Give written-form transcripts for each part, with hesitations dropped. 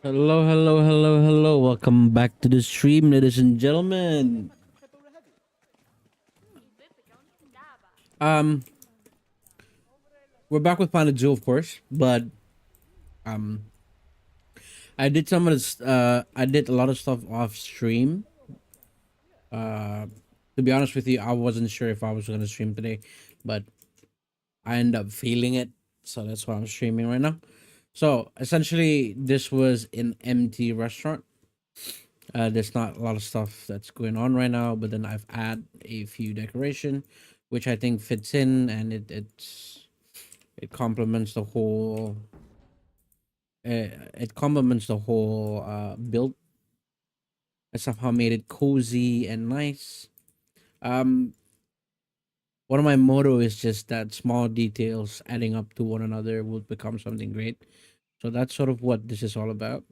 Hello, hello, hello, hello. Welcome back to the stream, ladies and gentlemen. Um, we're back with Planet Zoo, of course, but um, I did some of this. I did a lot of stuff off stream. Uh, to be honest with you, I wasn't sure if I was gonna stream today, but I ended up feeling it, so that's why I'm streaming right now. So essentially, this was an empty restaurant. There's not a lot of stuff that's going on right now, but then I've add a few decoration, which I think fits in, and it complements the whole. It complements the whole build. I somehow made it cozy and nice. Um, One of my motto is just that small details adding up to one another will become something great. So that's sort of what this is all about.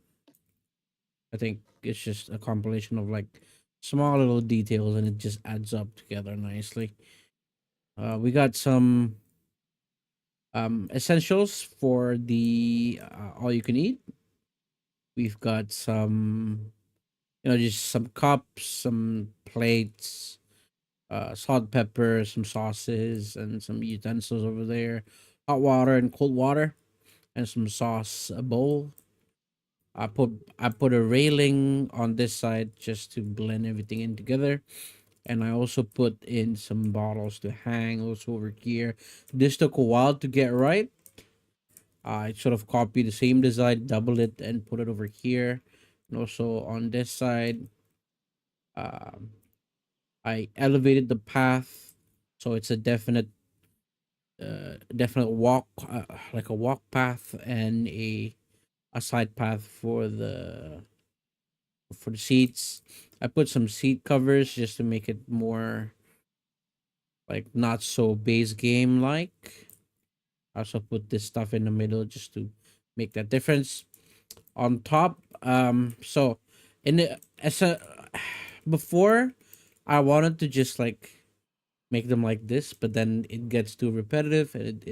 I think it's just a compilation of like small little details, and it just adds up together nicely. We got some essentials for the all you can eat. We've got some, just some cups, some plates, salt, pepper, some sauces, and some utensils over there. Hot water and cold water, and some sauce a bowl. I put a railing on this side just to blend everything in together, and I also put in some bottles to hang also over here. This took a while to get right. I sort of copied the same design, double it, and put it over here, and also on this side. Um, I elevated the path, so it's a definite walk, like a walk path and a side path for the seats. I put some seat covers just to make it more like not so base game like. I also put this stuff in the middle just to make that difference. On top, so in the as a before, I wanted to just like make them like this, but then it gets too repetitive, and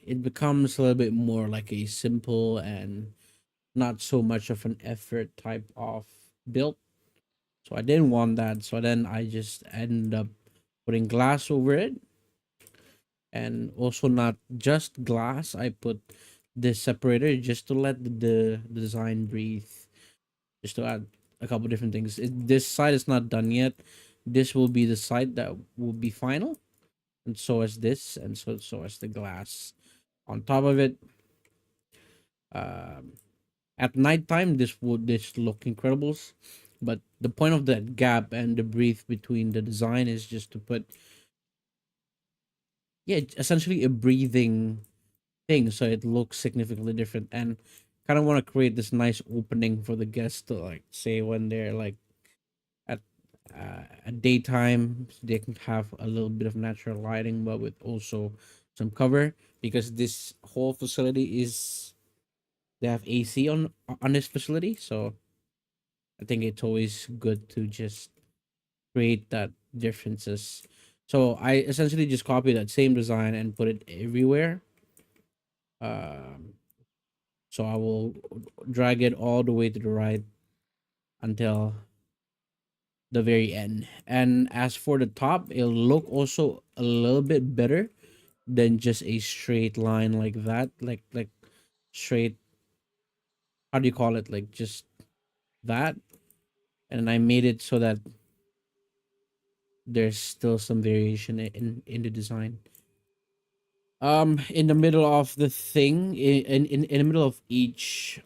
it becomes a little bit more like a simple and not so much of an effort type of build. So I didn't want that. So then I just ended up putting glass over it. and also not just glass. I put this separator just to let the design breathe, just to add a couple different things. This side is not done yet. This will be the side that will be final, and so is this, and so is the glass on top of it. Um, at nighttime, this look incredible, but the point of that gap and the breathe between the design is just to put, yeah, essentially a breathing thing, so it looks significantly different, and kind of want to create this nice opening for the guests to like say when they're like at at daytime, they can have a little bit of natural lighting, but with also some cover, because this whole facility is, they have AC on this facility, so I think it's always good to just create that differences. So I essentially just copy that same design and put it everywhere. Um, so I will drag it all the way to the right until the very end. And as for the top, it'll look also a little bit better than just a straight line like that. Like straight, how do you call it? Like just that. And I made it so that there's still some variation in the design. In the middle of the thing, in the middle of each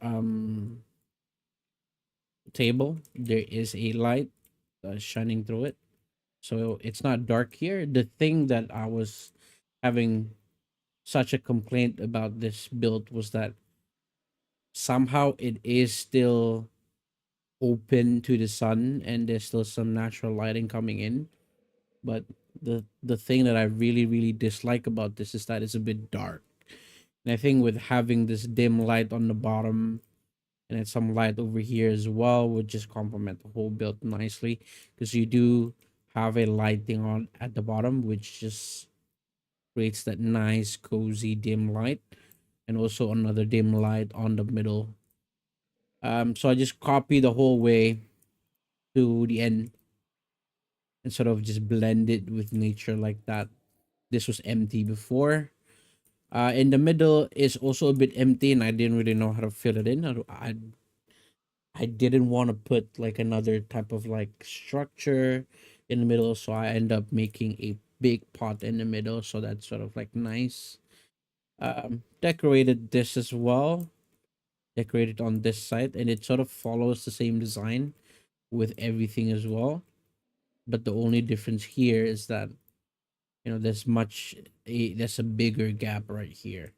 table, there is a light shining through it, so it's not dark here. The thing that I was having such a complaint about this build was that somehow it is still open to the sun and there's still some natural lighting coming in, but the thing that I really dislike about this is that it's a bit dark. And I think with having this dim light on the bottom and then some light over here as well would just complement the whole build nicely, because you do have a lighting on at the bottom which just creates that nice cozy dim light, and also another dim light on the middle. So I just copy the whole way to the end and sort of just blend it with nature like that. This was empty before. In the middle is also a bit empty, and I didn't really know how to fill it in. I didn't want to put like another type of like structure in the middle, so I end up making a big pot in the middle, so that's sort of like nice. Decorated this as well, decorated on this side, and it sort of follows the same design with everything as well. But the only difference here is that, there's a bigger gap right here.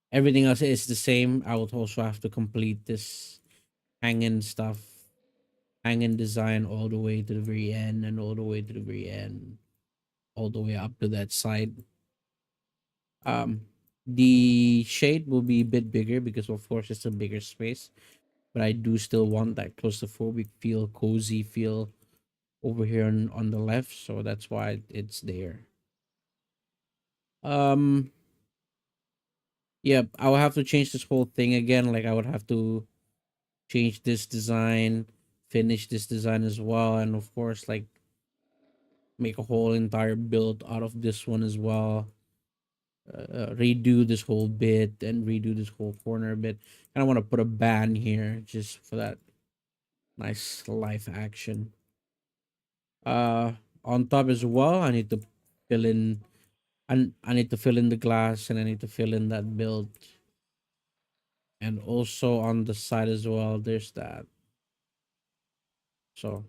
Everything else is the same. I would also have to complete this hanging stuff, hanging design all the way to the very end, and all the way to the very end, all the way up to that side. Um, the shade will be a bit bigger because, of course, it's a bigger space. But I do still want that claustrophobic feel, cozy feel over here on the left, so that's why it's there. Um, yeah, I will have to change this whole thing again. Like I would have to change this design, finish this design as well, and of course, like make a whole entire build out of this one as well. Redo this whole bit and redo this whole corner bit. And I want to put a band here just for that nice live action. Uh, on top as well, I need to fill in. I need to fill in the glass, and I need to fill in that build. And also on the side as well, there's that. So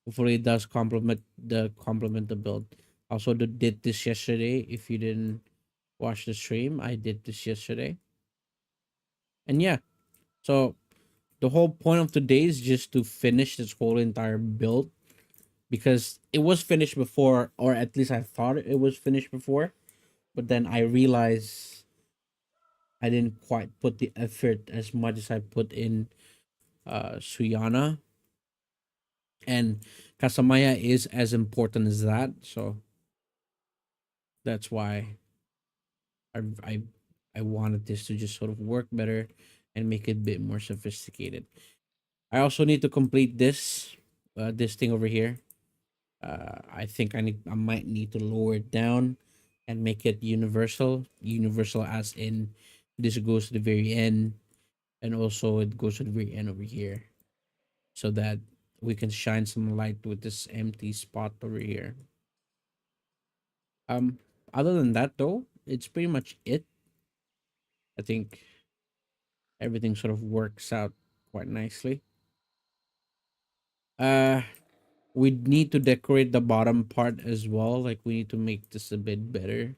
hopefully it does complement the build. Also did this yesterday. If you didn't watch the stream, I did this yesterday. And yeah, so the whole point of today is just to finish this whole entire build, because it was finished before, or at least I thought it was finished before, but then I realized I didn't quite put the effort as much as I put in Suyana, and Kasamaya is as important as that. So that's why I I I wanted this to just sort of work better and make it a bit more sophisticated. I also need to complete this thing over here. I think I might need to lower it down and make it universal. Universal as in this goes to the very end, and also it goes to the very end over here, so that we can shine some light with this empty spot over here. Um, Other than that though, it's pretty much it. I think everything sort of works out quite nicely. Uh, we need to decorate the bottom part as well. Like we need to make this a bit better.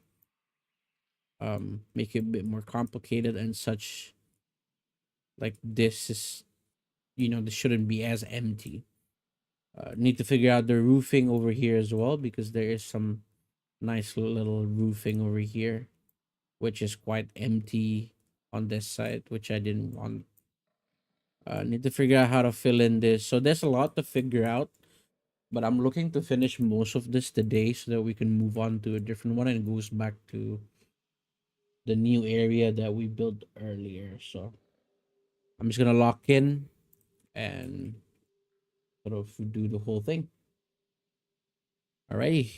Make it a bit more complicated and such. Like this is, this shouldn't be as empty. Need to figure out the roofing over here as well, because there is some nice little roofing over here, which is quite empty on this side, which I didn't want. Need to figure out how to fill in this. So there's a lot to figure out, but I'm looking to finish most of this today so that we can move on to a different one and goes back to the new area that we built earlier. So I'm just gonna lock in and sort of do the whole thing. Alrighty.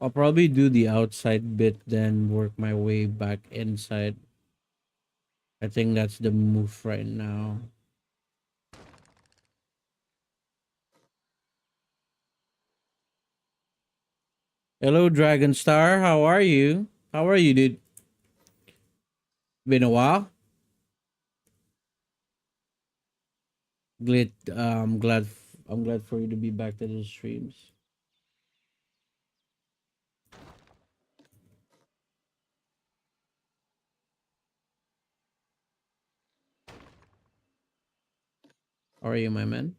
I'll probably do the outside bit, then work my way back inside. I think that's the move right now. Hello, Dragon Star. How are you? How are you, dude? Been a while. I'm glad for you to be back to the streams. How are you, my man?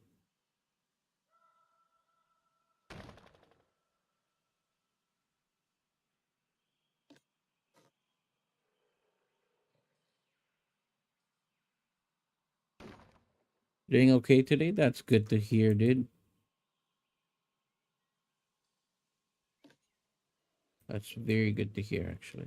Doing okay today? That's good to hear, dude. That's very good to hear, actually.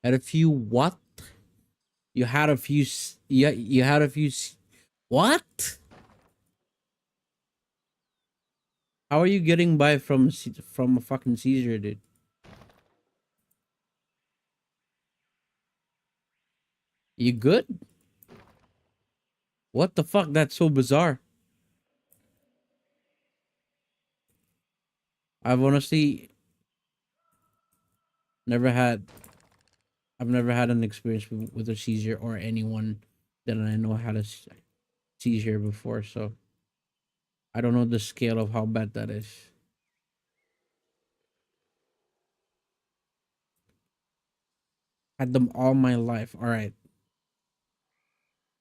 Had a few what? You had a few. Yeah, you had a few. What? How are you getting by from a fucking seizure, dude? You good? What the fuck? That's so bizarre. I've honestly never had. I've never had an experience with a seizure or anyone that I know had a seizure before, so I don't know the scale of how bad that is. Had them all my life. All right,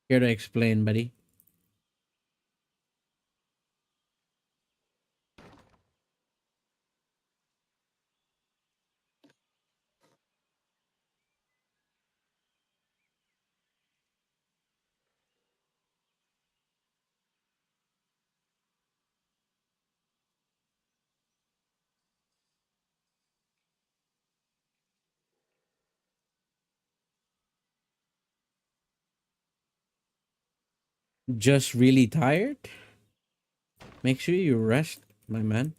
here to explain, buddy. Just really tired. Make sure you rest, my man.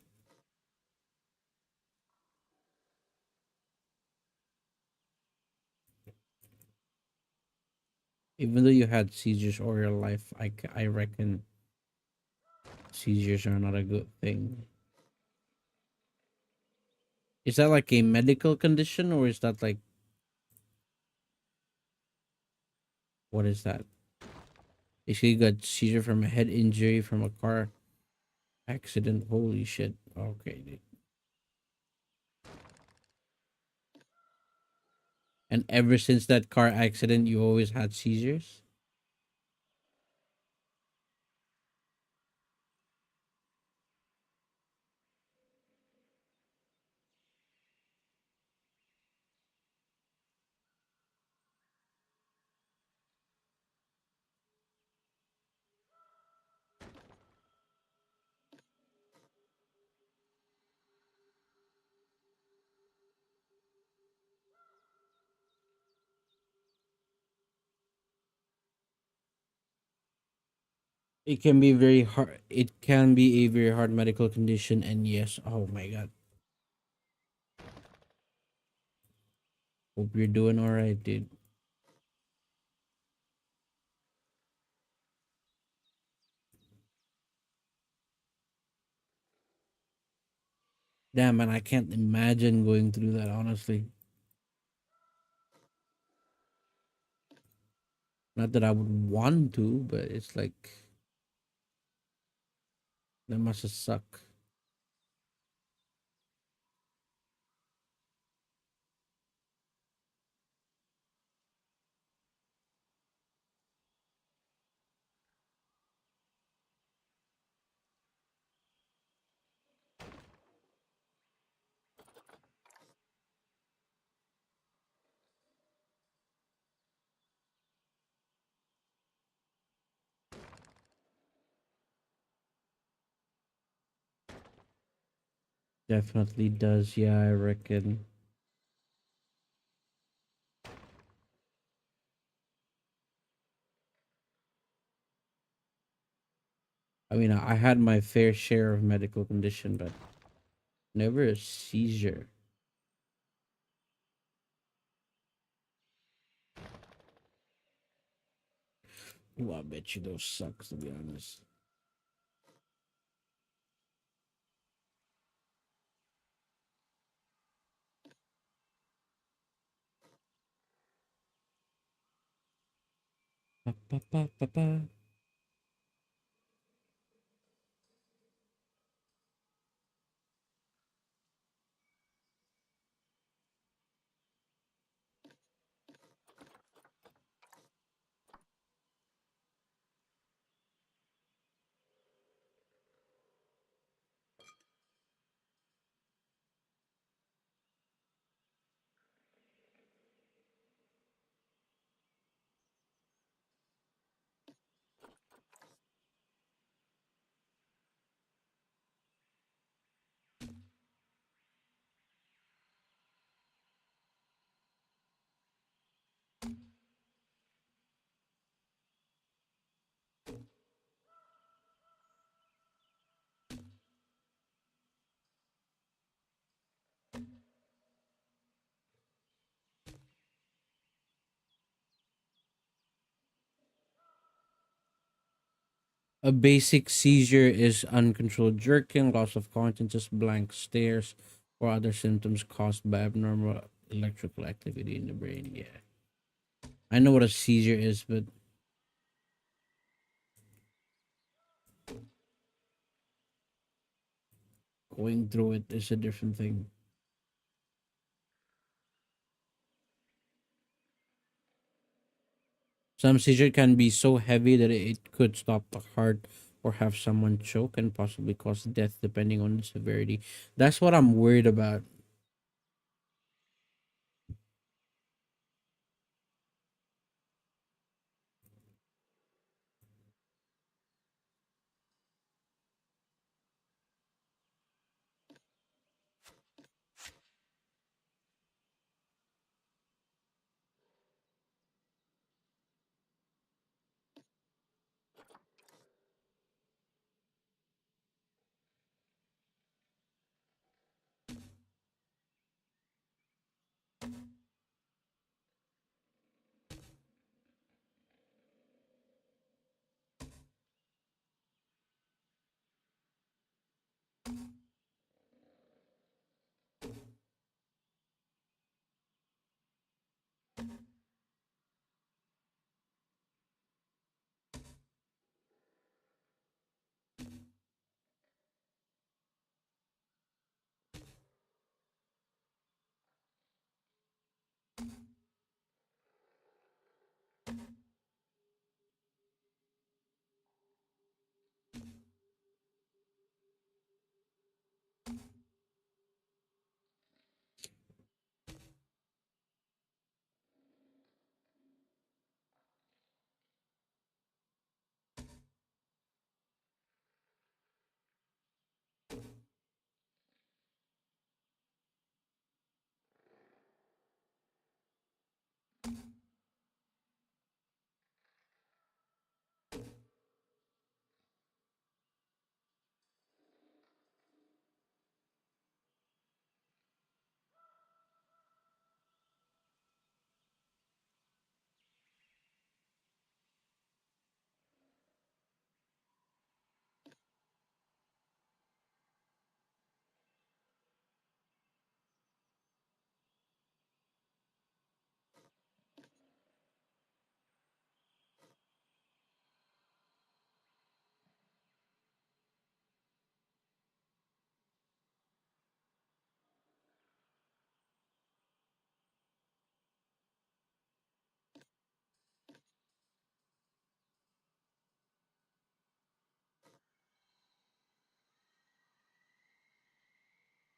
Even though you had seizures all your life, I reckon Seizures are not a good thing. Is that like a medical condition or is that like what is that? Basically, got seizure from a head injury from a car accident. Holy shit. Okay, dude. And ever since that car accident, you always had seizures? It can be very hard. It can be a very hard medical condition. And yes, oh my God. Hope you're doing all right, dude. Damn, man, I can't imagine going through that, honestly. Not that I would want to, but it's like, that must have suck. Definitely does. Yeah, I reckon. I mean, I had my fair share of medical condition, but never a seizure. Ooh, I bet you those sucks, to be honest. Pa, pa, pa, pa, pa. A basic seizure is uncontrolled jerking, loss of consciousness, blank stares, or other symptoms caused by abnormal electrical activity in the brain. Yeah. I know what a seizure is, but going through it is a different thing. Some seizure can be so heavy that it could stop the heart or have someone choke and possibly cause death depending on the severity. That's what I'm worried about.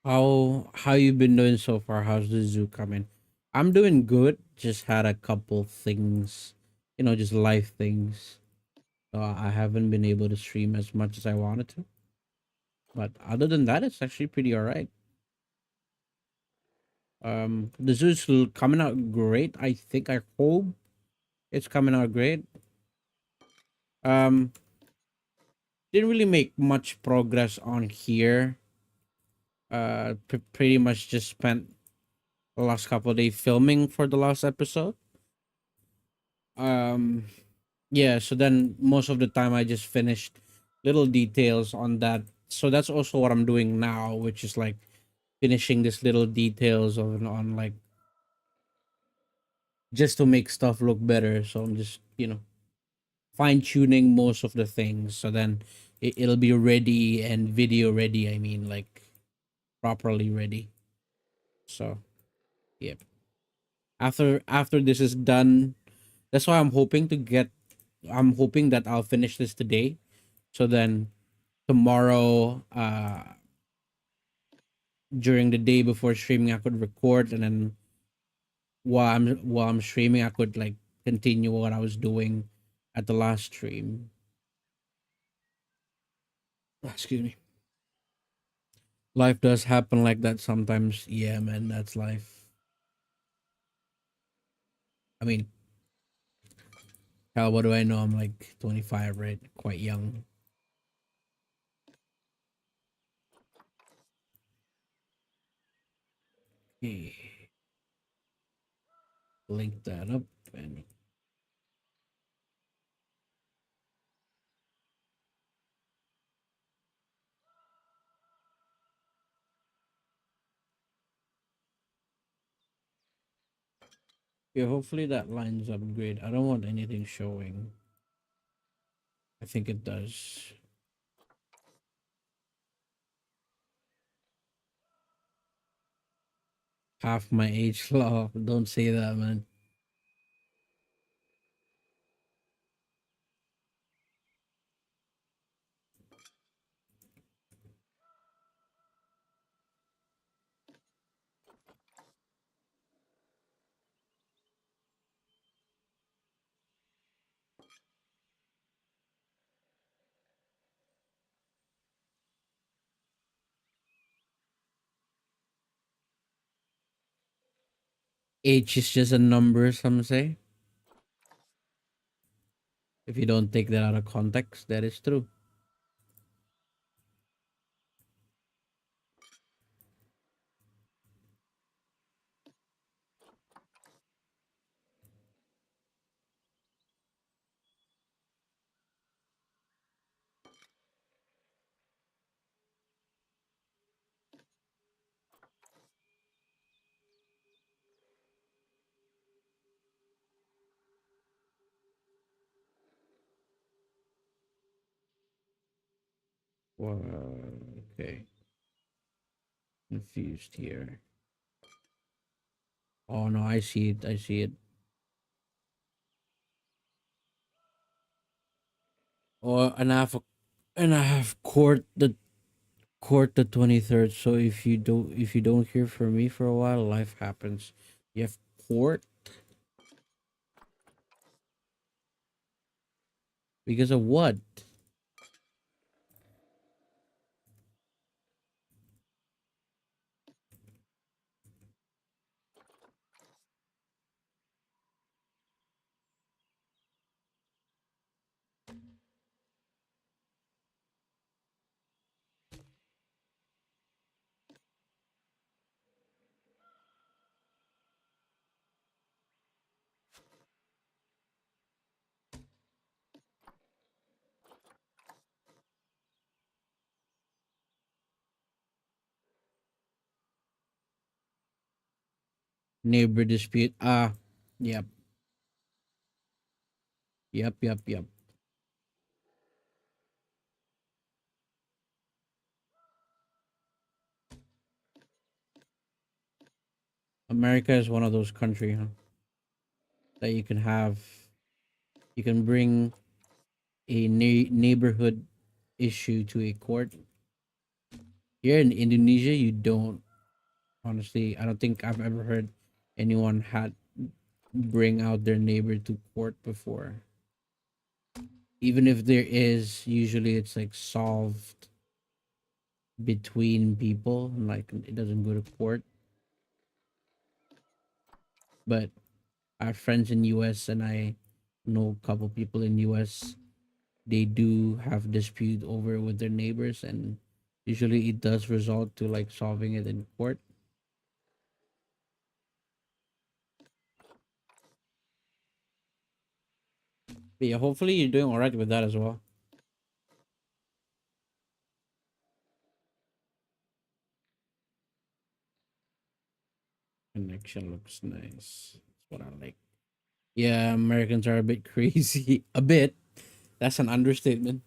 How you been doing so far? How's the zoo coming? I'm doing good. Just had a couple things, just life things. So I haven't been able to stream as much as I wanted to. But other than that, it's actually pretty alright. The zoo's coming out great. I think I hope it's coming out great. Um, didn't really make much progress on here. Pretty much just spent the last couple of days filming for the last episode. Um, yeah. So then most of the time I just finished little details on that. So that's also what I'm doing now, which is like finishing this little details on like just to make stuff look better. So I'm just fine tuning most of the things. So then it'll be ready and video ready. I mean, like properly ready. So yeah. After this is done, that's why I'm hoping that I'll finish this today. So then tomorrow, during the day before streaming, I could record, and then while I'm streaming, I could like continue what I was doing at the last stream. Excuse me. Life does happen like that sometimes. Yeah, man, that's life. I mean, hell, what do I know? I'm like 25, right? Quite young. Okay, link that up and yeah, hopefully that lines up great. I don't want anything showing. I think it does. Half my age law. Don't say that, man. Age is just a number, some say. If you don't take that out of context, that is true. Well, okay. Confused here. Oh no, I see it. I see it. Oh, and I have court the 23rd. So if you don't hear from me for a while, life happens. You have court because of what? Neighbor dispute. Yep, yep, yep, yep. America is one of those country, huh, that you can bring a neighborhood issue to a court. Here in Indonesia, you don't. Honestly, I don't think I've ever heard anyone had bring out their neighbor to court before. Even if there is, usually it's like solved between people, like it doesn't go to court. But I have friends in US and I know a couple people in US. They do have dispute over with their neighbors, and usually it does result to like solving it in court. But yeah, hopefully you're doing all right with that as well. Connection looks nice. That's what I like. Yeah, Americans are a bit crazy. A bit. That's an understatement.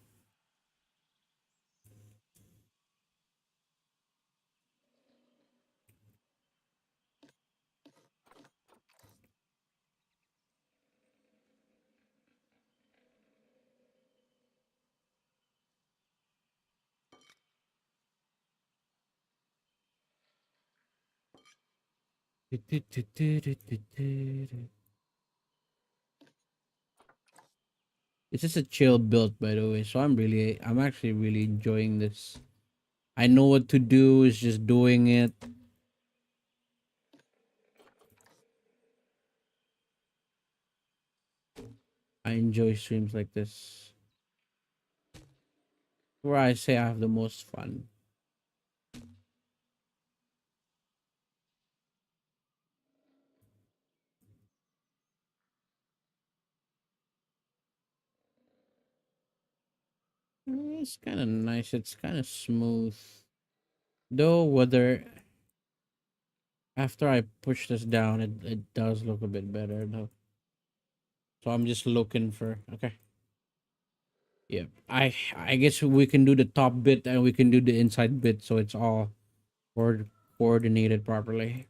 It's just a chill build, by the way. So I'm actually really enjoying this. I know what to do. It's just doing it. I enjoy streams like this, where I say I have the most fun. It's kind of nice. It's kind of smooth. Though whether after I push this down, it does look a bit better though. So I'm just looking for okay. Yeah, I guess we can do the top bit and we can do the inside bit, so it's all coordinated properly.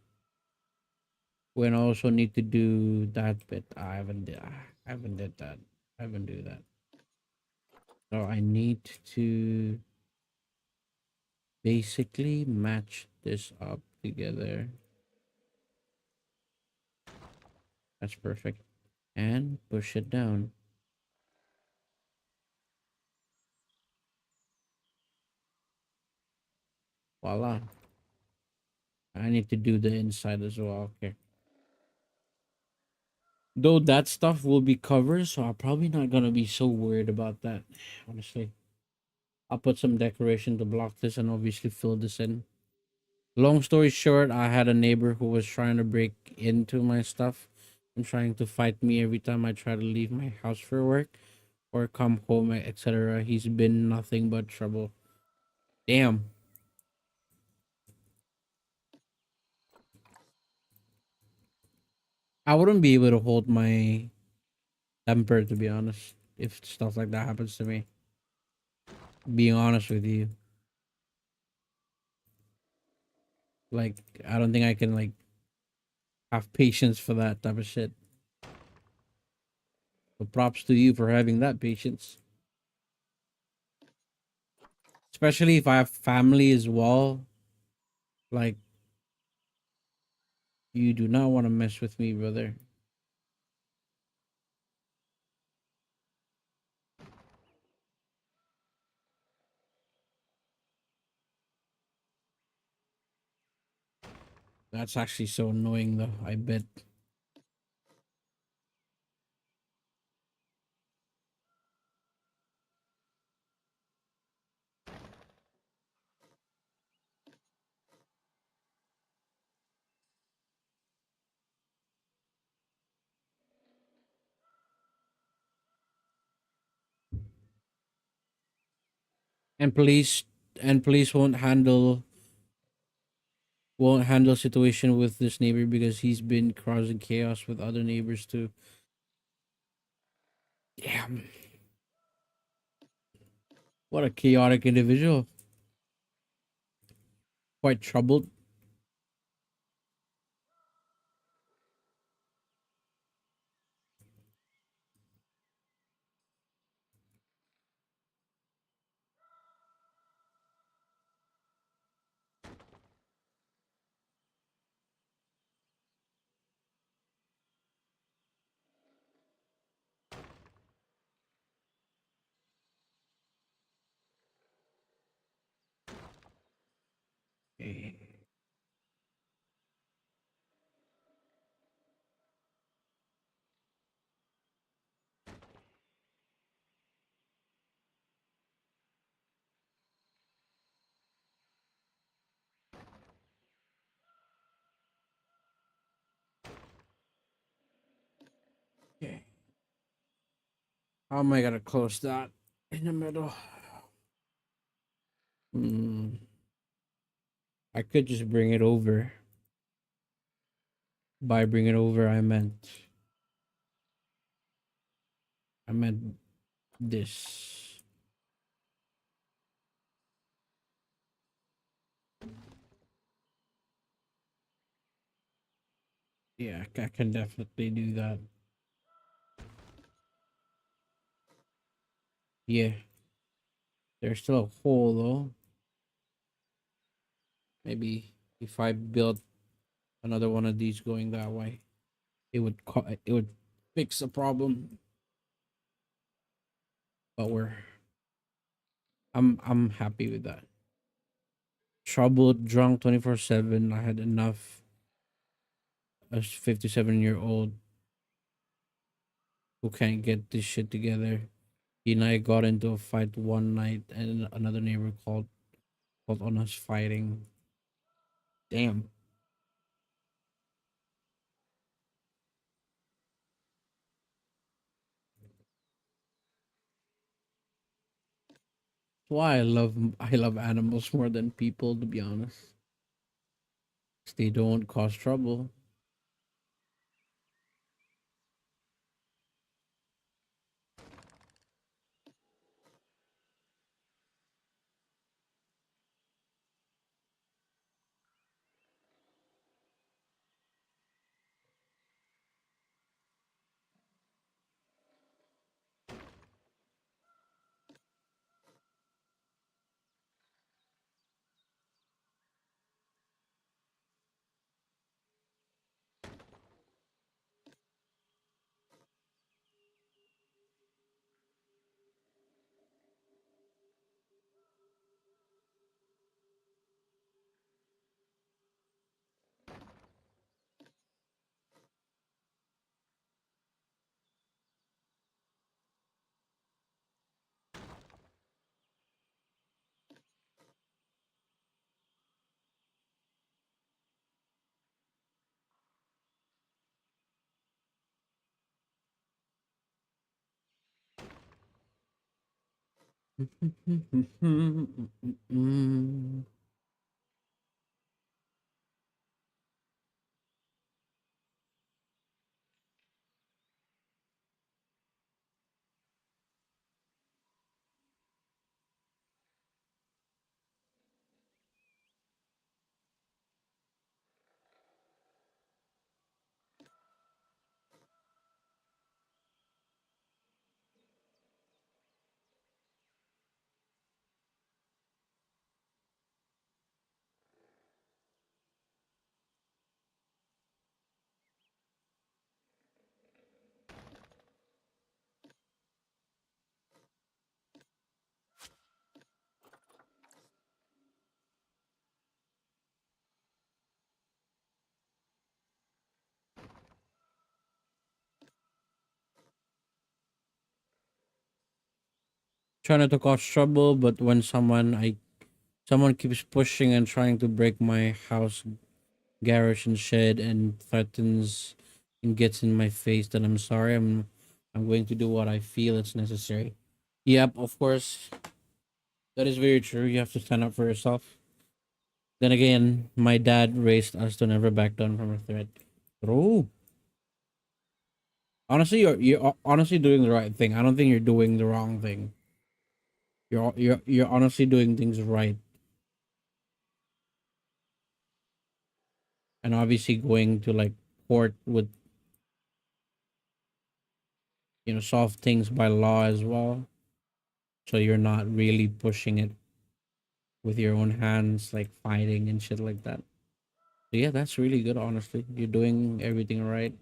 We also need to do that bit. I haven't did that. I haven't do that. So I need to basically match this up together. That's perfect. And push it down. Voila. I need to do the inside as well. Okay. Though that stuff will be covered, so I'm probably not gonna be so worried about that. Honestly. I'll put some decoration to block this and obviously fill this in. Long story short, I had a neighbor who was trying to break into my stuff and trying to fight me every time I try to leave my house for work or come home, etc. He's been nothing but trouble. Damn. I wouldn't be able to hold my temper, to be honest, if stuff like that happens to me. Being honest with you. Like, I don't think I can, like, have patience for that type of shit. But props to you for having that patience. Especially if I have family as well. Like, you do not want to mess with me, brother. That's actually so annoying, though. I bet. And police and police won't handle situation with this neighbor because he's been causing chaos with other neighbors too. Damn, what a chaotic individual. Quite troubled. Okay. Okay. How am I gonna close that in the middle? Hmm. I could just bring it over. By bring it over, I meant this. Yeah, I can definitely do that. Yeah, there's still a hole though. Maybe if I built another one of these going that way, it would fix the problem. But I'm happy with that. Troubled, drunk 24/7. I had enough. A 57-year-old who can't get this shit together. He and I got into a fight one night, and another neighbor called on us fighting. Damn. That's why I love animals more than people, to be honest. 'Cause they don't cause trouble. Trying not to cause trouble, but when someone keeps pushing and trying to break my house, garage, and shed, and threatens and gets in my face, then I'm sorry. I'm going to do what I feel is necessary. Yep, of course, that is very true. You have to stand up for yourself. Then again, my dad raised us to never back down from a threat. True. Honestly, you're honestly doing the right thing. I don't think you're doing the wrong thing. You're honestly doing things right, and obviously going to like court with solve things by law as well. So you're not really pushing it with your own hands, like fighting and shit like that. So yeah, that's really good. Honestly, you're doing everything right.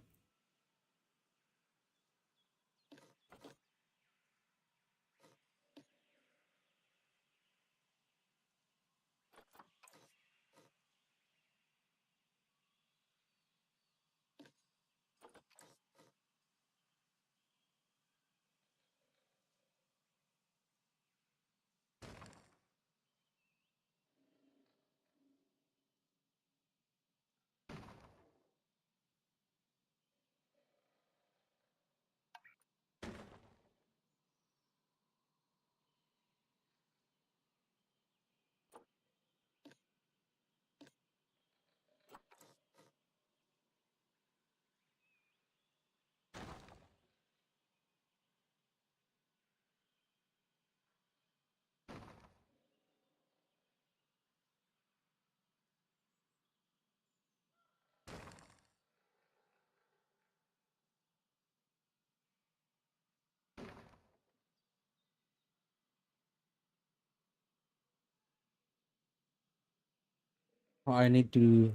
I need to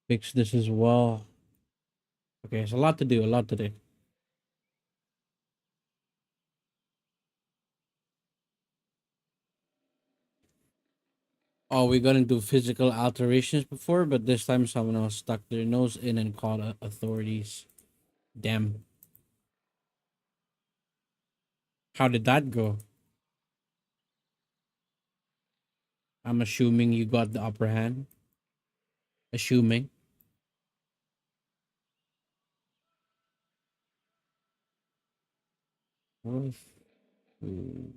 fix this as well. Okay, it's a lot to do. A lot to do. Oh, we got into physical alterations before, but this time someone else stuck their nose in and called authorities. Damn. How did that go? I'm assuming you got the upper hand. Assuming. Woof. Ooh.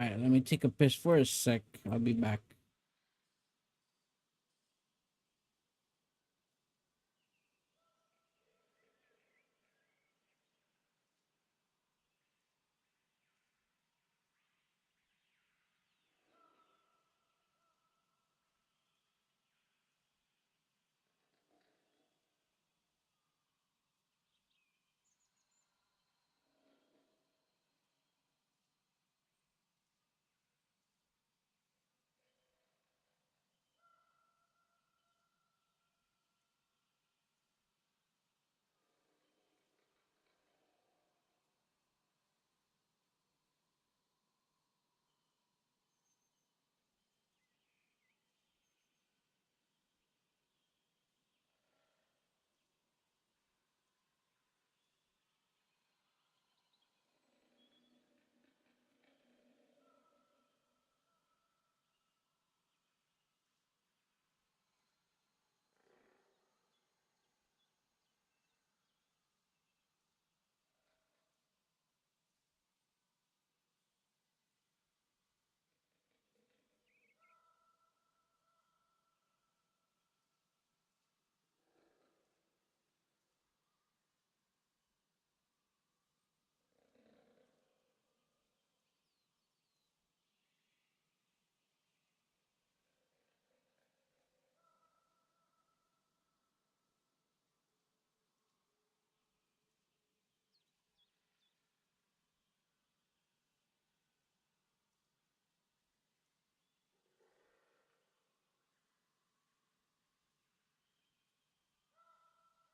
All right, let me take a piss for a sec. I'll be back.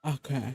Okay.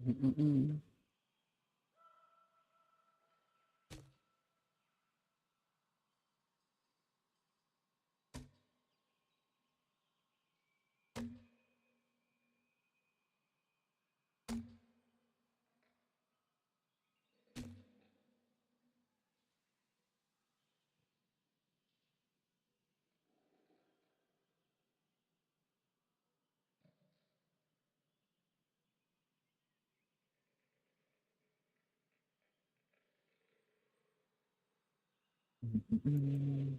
Mm-mm-mm. Mm-mm-mm.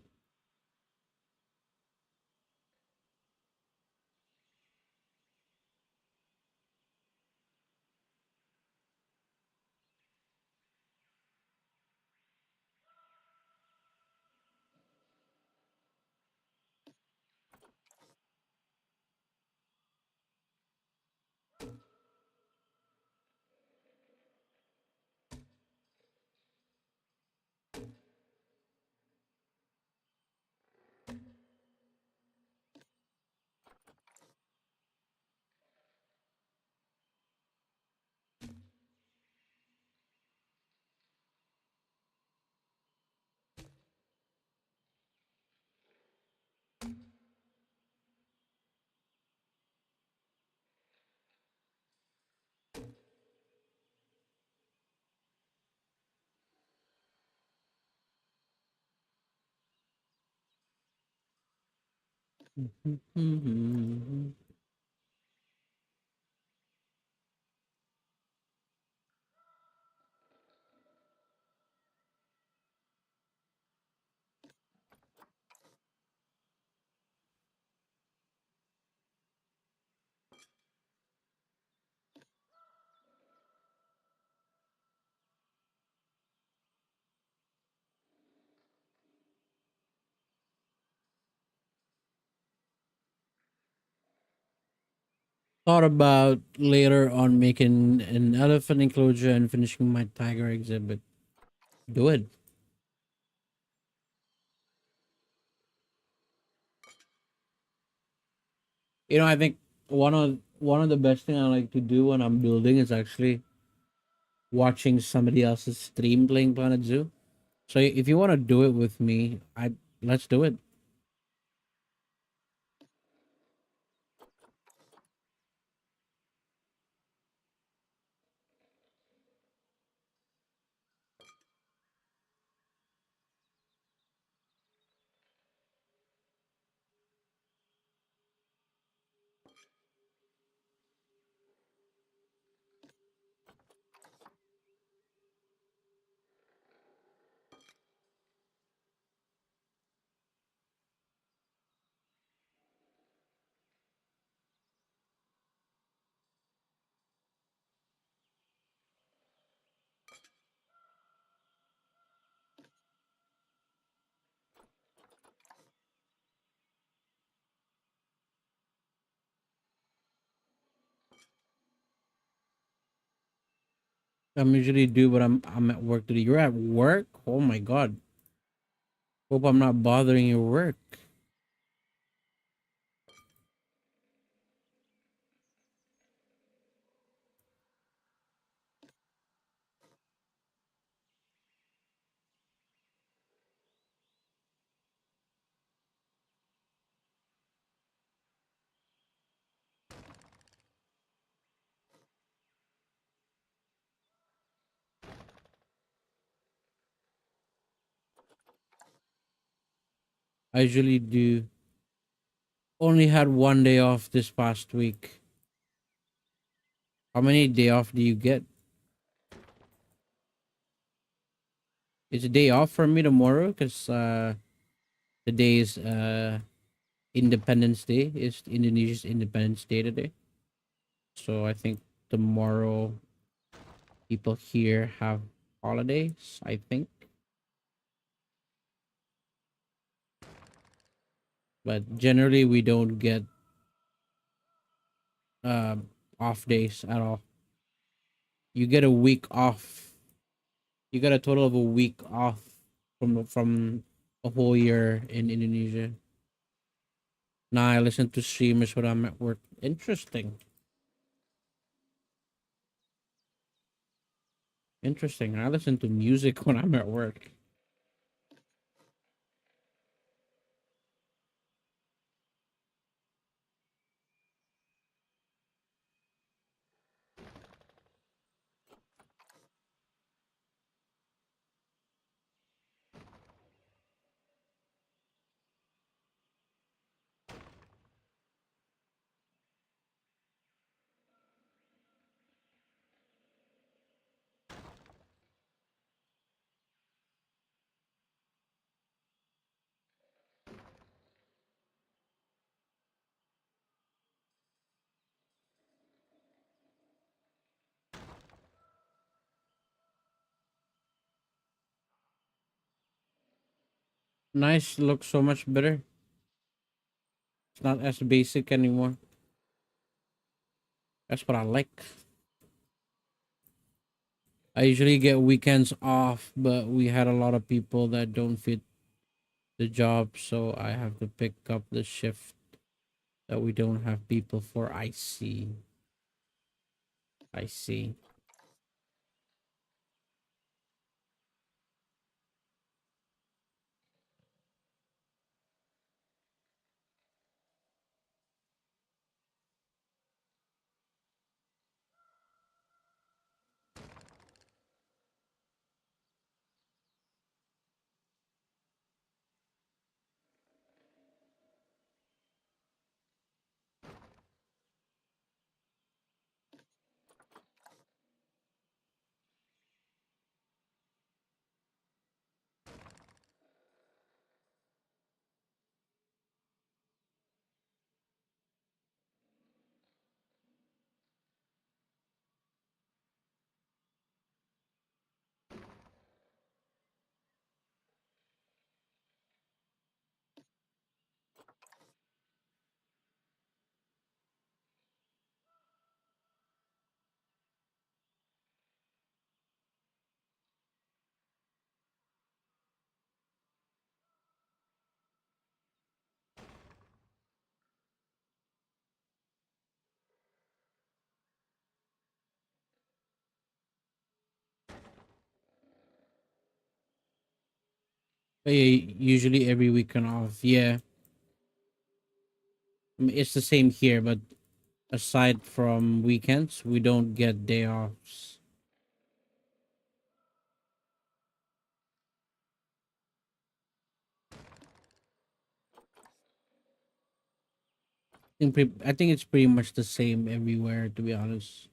Thought about later on making an elephant enclosure and finishing my tiger exhibit. Do it. I think one of the best thing I like to do when I'm building is actually watching somebody else's stream playing Planet Zoo. So if you want to do it with me, I let's do it. I'm usually do, but I'm at work today. You're at work? Oh my god. Hope I'm not bothering your work. I usually do. Only had one day off this past week. How many day off do you get? It's a day off for me tomorrow because the day is Independence Day. It's Indonesia's Independence Day today. So I think tomorrow people here have holidays. I think, but generally we don't get uh, off days at all. You get a week off. You get a total of a week off from a whole year in Indonesia. Now I listen to streamers when I'm at work. Interesting. Interesting. I listen to music when I'm at work. Nice looks so much better. It's not as basic anymore. That's what I like. I usually get weekends off, but we had a lot of people that don't fit the job, so I have to pick up the shift that we don't have people for. I see. I see. Usually every weekend off. Yeah, I mean, it's the same here, but aside from weekends, we don't get day offs. I think it's pretty much the same everywhere, to be honest.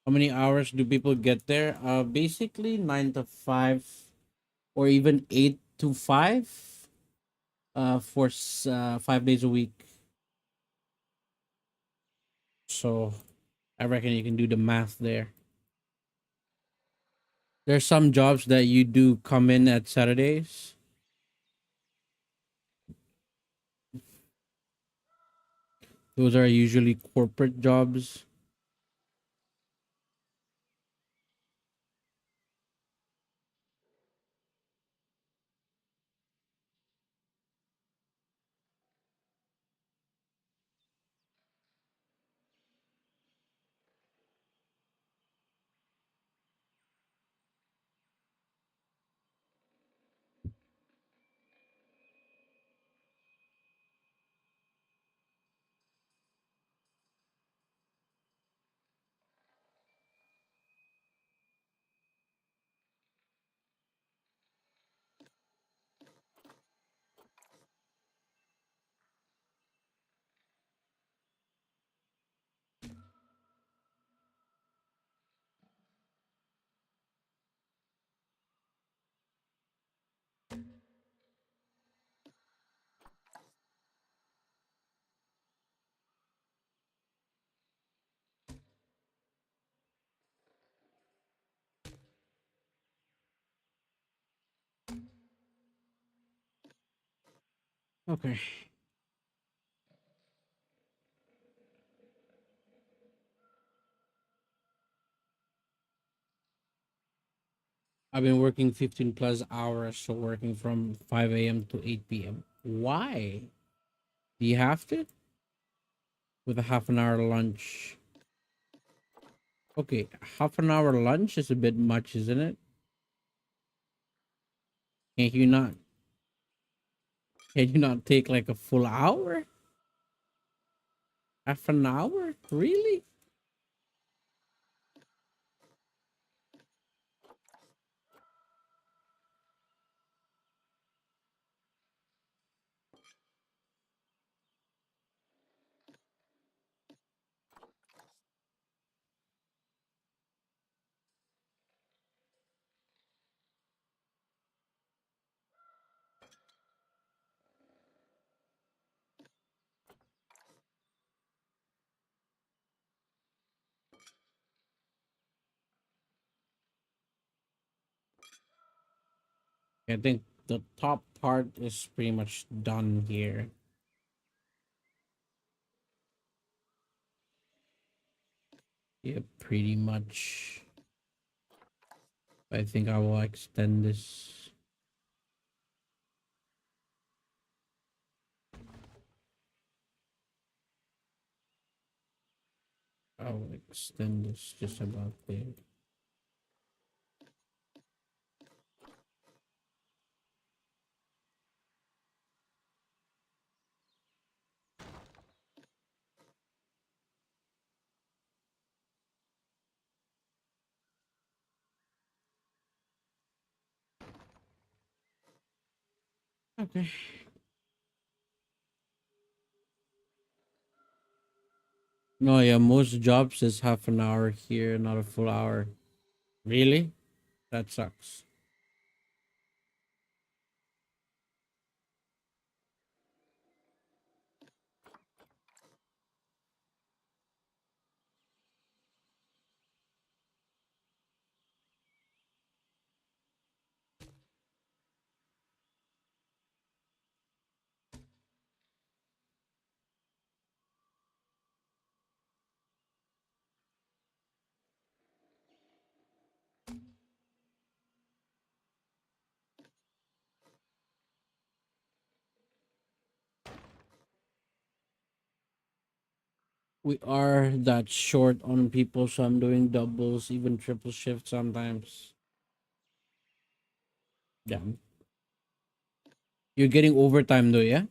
How many hours do people get there? Basically 9 to 5, or even 8 to 5. 5 days a week. So I reckon you can do the math there. There's some jobs that you do come in at Saturdays. Those are usually corporate jobs. Okay. I've been working 15 plus hours, so working from 5 a.m. to 8 p.m. Why? Do you have to? With a half an hour lunch. Okay, half an hour lunch is a bit much, isn't it? Can you not can you not take like a full hour? Half an hour? Really? I think the top part is pretty much done here. Yeah, pretty much. I think I will extend this. I will extend this just about there. Okay. No, yeah, most jobs is half an hour here, not a full hour. Really? That sucks. We are that short on people, so I'm doing doubles, even triple shift sometimes. Yeah. You're getting overtime though, yeah?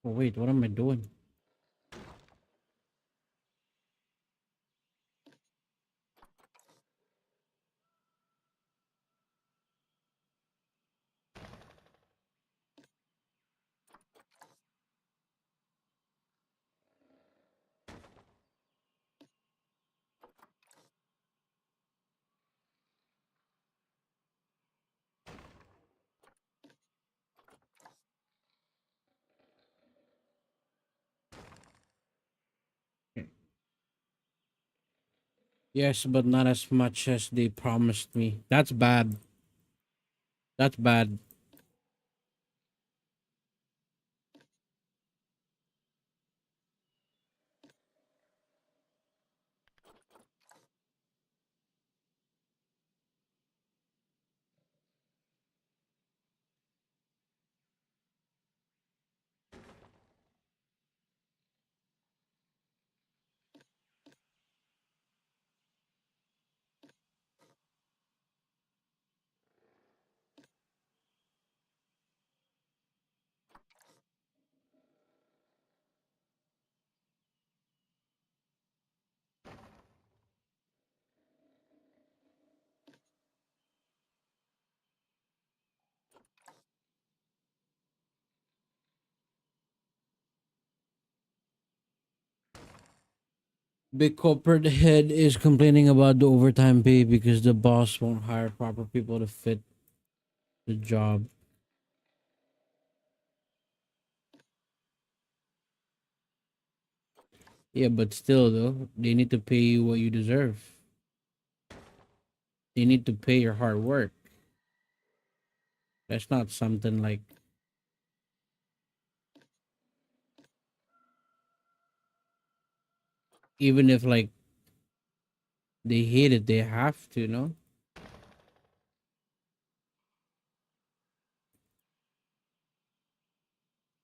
Oh wait, what am I doing? Yes, but not as much as they promised me. That's bad. That's bad. Big corporate head is complaining about the overtime pay because the boss won't hire proper people to fit the job. Yeah, but still though, they need to pay you what you deserve. They need to pay your hard work. That's not something like, even if like they hate it, they have to, no?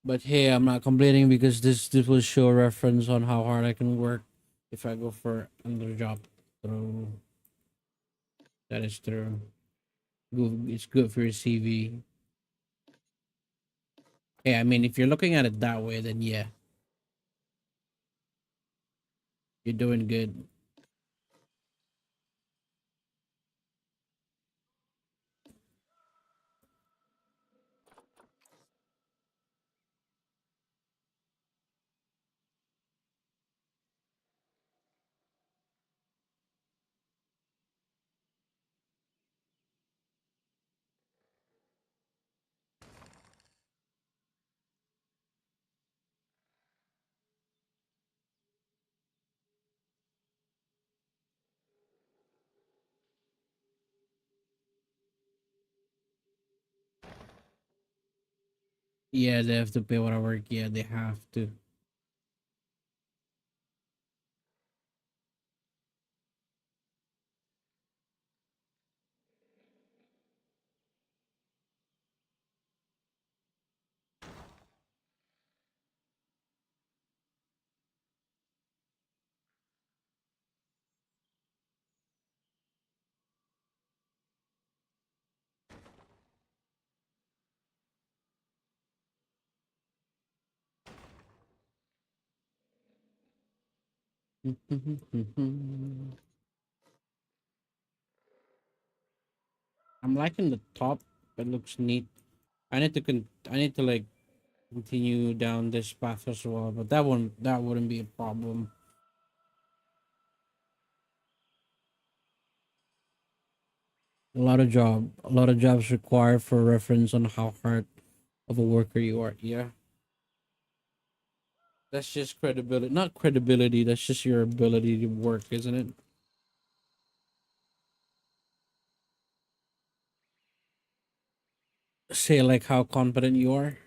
But hey, I'm not complaining because this will show a reference on how hard I can work if I go for another job. So that is true. It's good for your CV. Hey, I mean, if you're looking at it that way, then yeah, you're doing good. Yeah, they have to pay what I work. Yeah, they have to. I'm liking the top. It looks neat. I need to like continue down this path as well, but that wouldn't be a problem. A lot of jobs require for reference on how hard of a worker you are. Yeah. That's just credibility, not credibility. That's just your ability to work, isn't it? Say like how confident you are.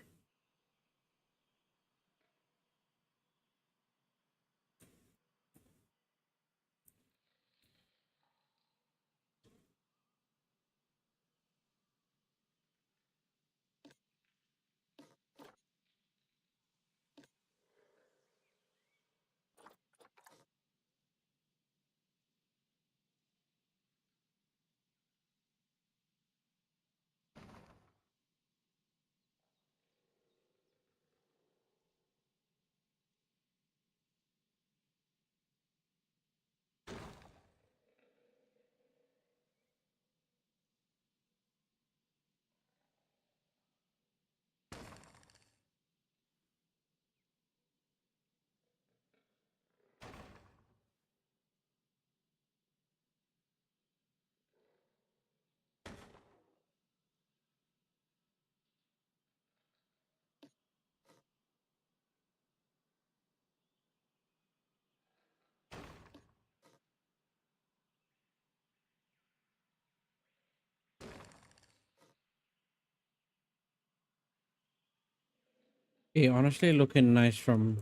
Hey, honestly, looking nice from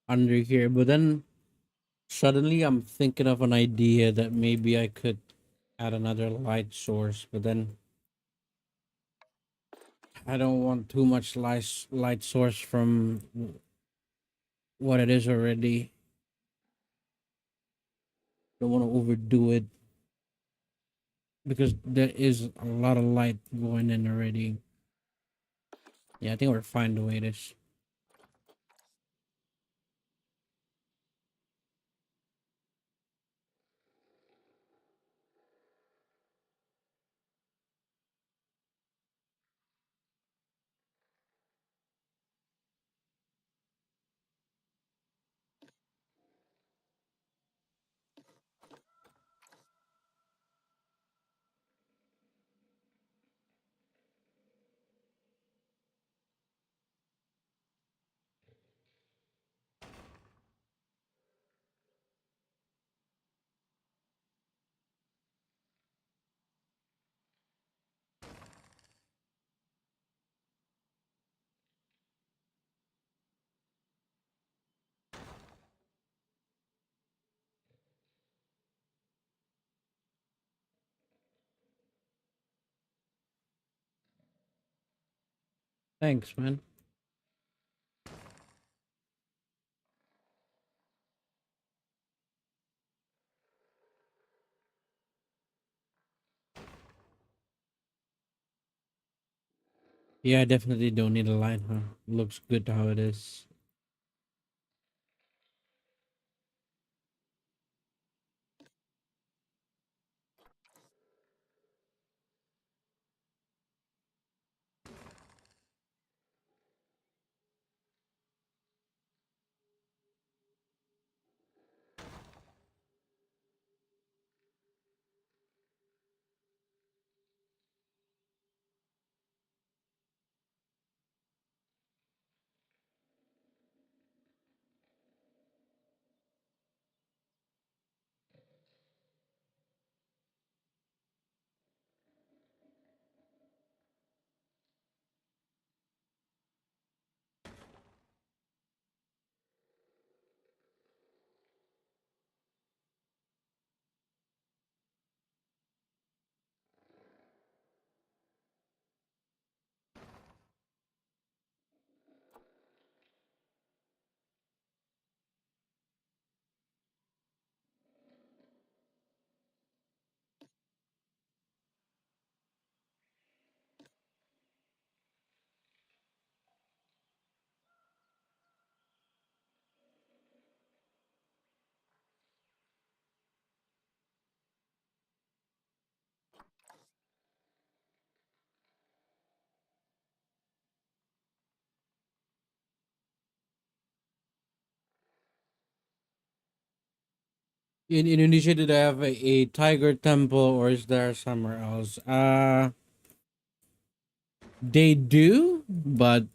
under here. But then suddenly I'm thinking of an idea that maybe I could add another light source. But then I don't want too much light source from what it is already. Don't want to overdo it because there is a lot of light going in already. Yeah, I think we're fine the way it is. Thanks, man. Yeah, I definitely don't need a light, huh? Looks good how it is. In Indonesia, did I have a tiger temple or is there somewhere else? They do, but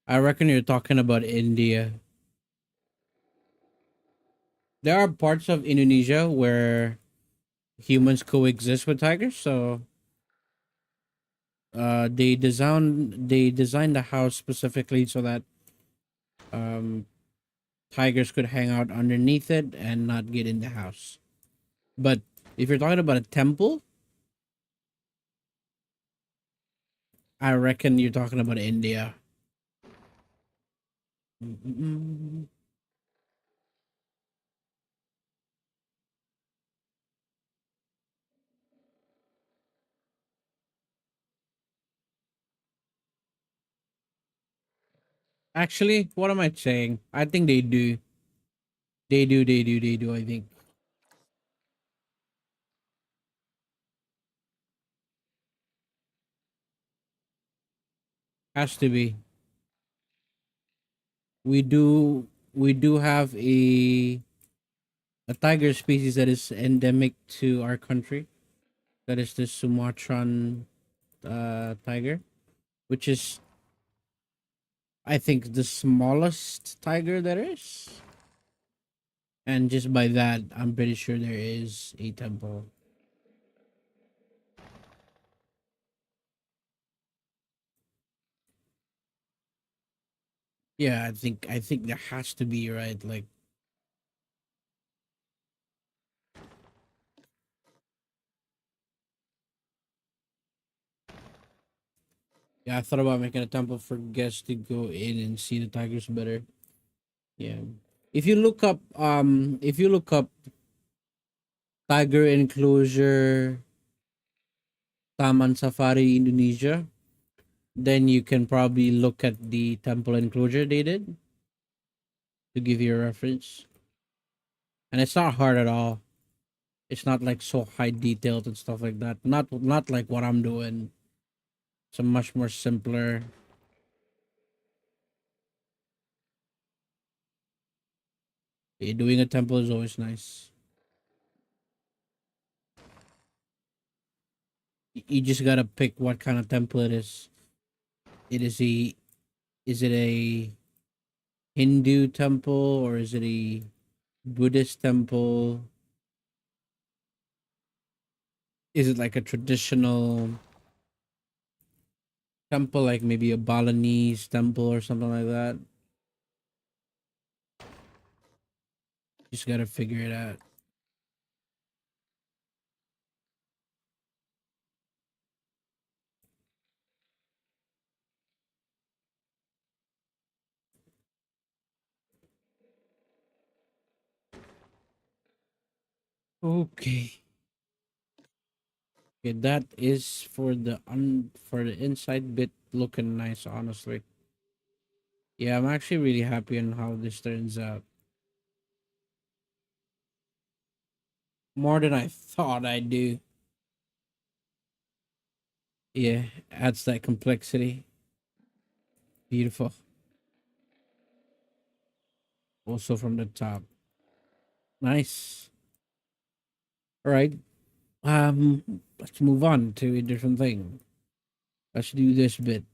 I reckon you're talking about India. There are parts of Indonesia where humans coexist with tigers, so they designed the house specifically so that um tigers could hang out underneath it and not get in the house. But if you're talking about a temple, I reckon you're talking about India. Mm. Actually, what am I saying? I think they do. They do. I think has to be. We do have a tiger species that is endemic to our country. That is the Sumatran tiger, which is I think the smallest tiger there is. And just by that, I'm pretty sure there is a temple. Yeah, I think there has to be, right. Like, yeah, I thought about making a temple for guests to go in and see the tigers better. Yeah. If you look up tiger enclosure Taman Safari Indonesia, then you can probably look at the temple enclosure they did to give you a reference. And it's not hard at all. It's not like so high detailed and stuff like that. Not like what I'm doing. It's a much more simpler. Doing a temple is always nice. You just gotta pick what kind of temple it is. It is it a Hindu temple or is it a Buddhist temple? Is it like a traditional temple, like maybe a Balinese temple or something like that? Just gotta figure it out. Okay. Okay, that is for the inside bit looking nice, honestly. Yeah, I'm actually really happy on how this turns out. More than I thought I'd do. Yeah, adds that complexity. Beautiful. Also from the top. Nice. All right. Let's move on to a different thing. Let's do this bit.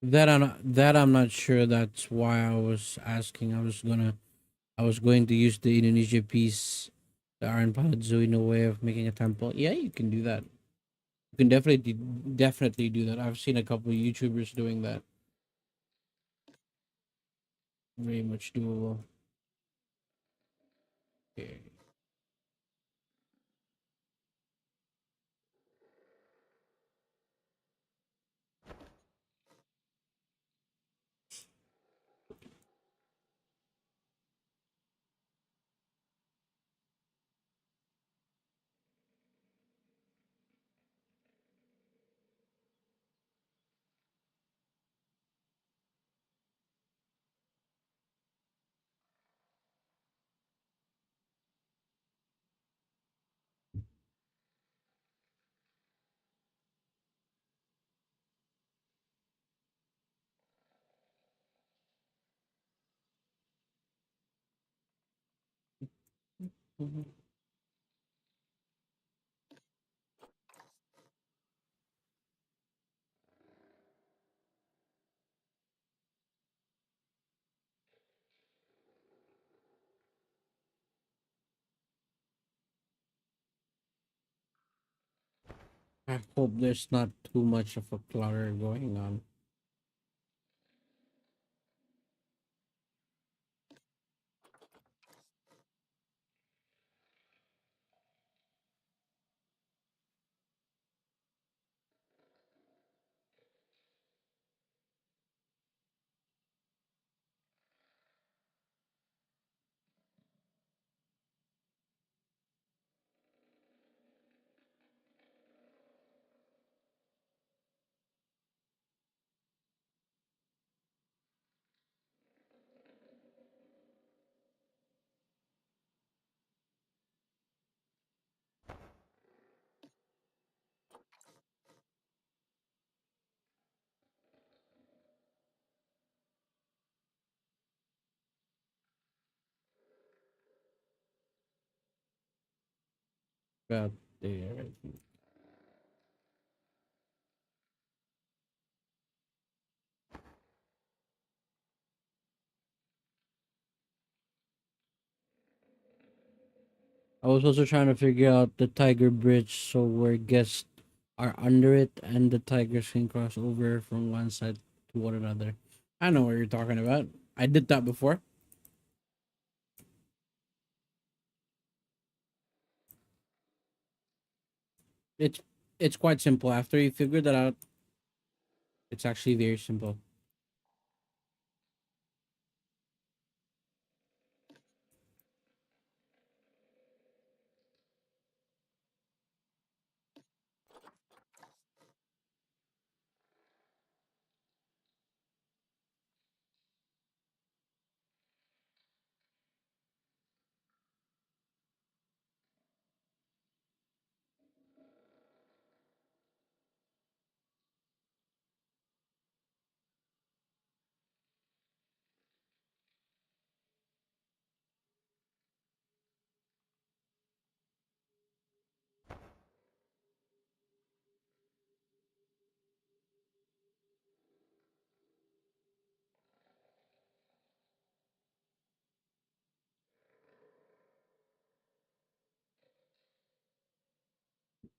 That I'm not sure. That's why I was asking. I was going to use the Indonesia piece, the Iron Planet Zoo, in a way of making a temple. Yeah, you can do that. You can definitely do that. I've seen a couple of YouTubers doing that. Very much doable. Okay. I hope there's not too much of a clutter going on. About there. I was also trying to figure out the tiger bridge so where guests are under it and the tigers can cross over from one side to one another. I know what you're talking about. I did that before. It's it's quite simple. After you figure that out, it's actually very simple.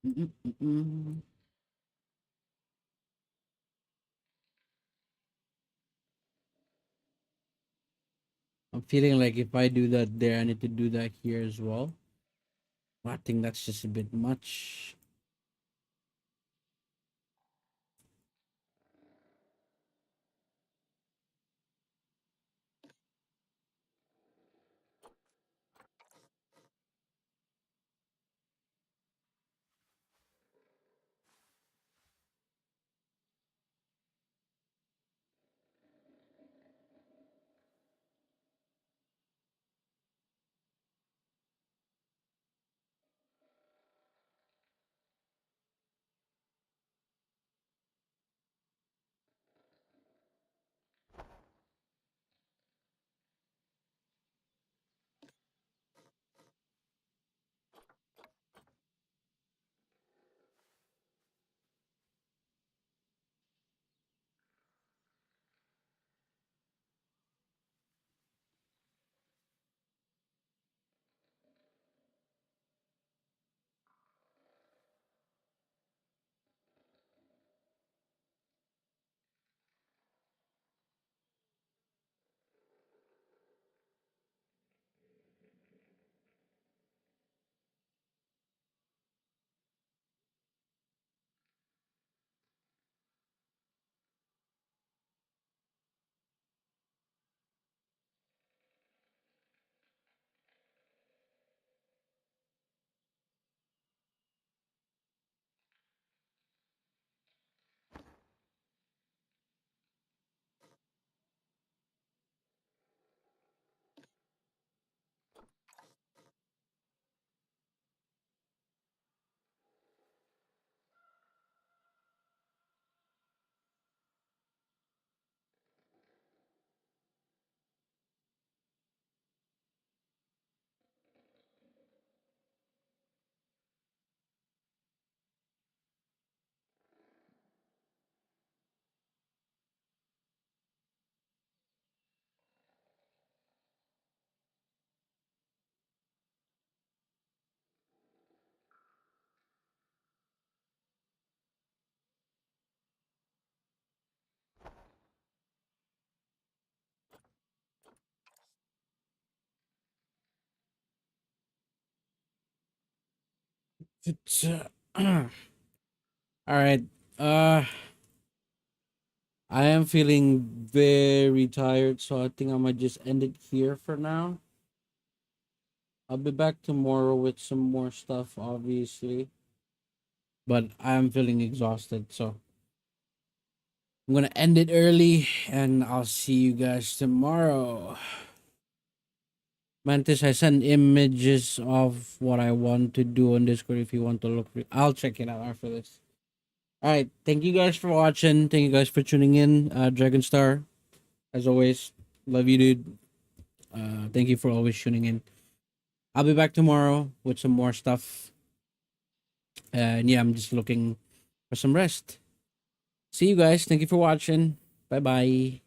Mm-mm-mm-mm. I'm feeling like if I do that there, I need to do that here as well. I think that's just a bit much. It's, all right. Uh, I am feeling very tired, so I think I might just end it here for now. I'll be back tomorrow with some more stuff, obviously. But I'm feeling exhausted, so I'm gonna end it early, and I'll see you guys tomorrow. Mantis, I send images of what I want to do on Discord. If you want to look, I'll check it out after this. All right, thank you guys for watching. Thank you guys for tuning in. Dragon Star, as always, love you, dude. Thank you for always tuning in. I'll be back tomorrow with some more stuff. And yeah, I'm just looking for some rest. See you guys. Thank you for watching. Bye bye.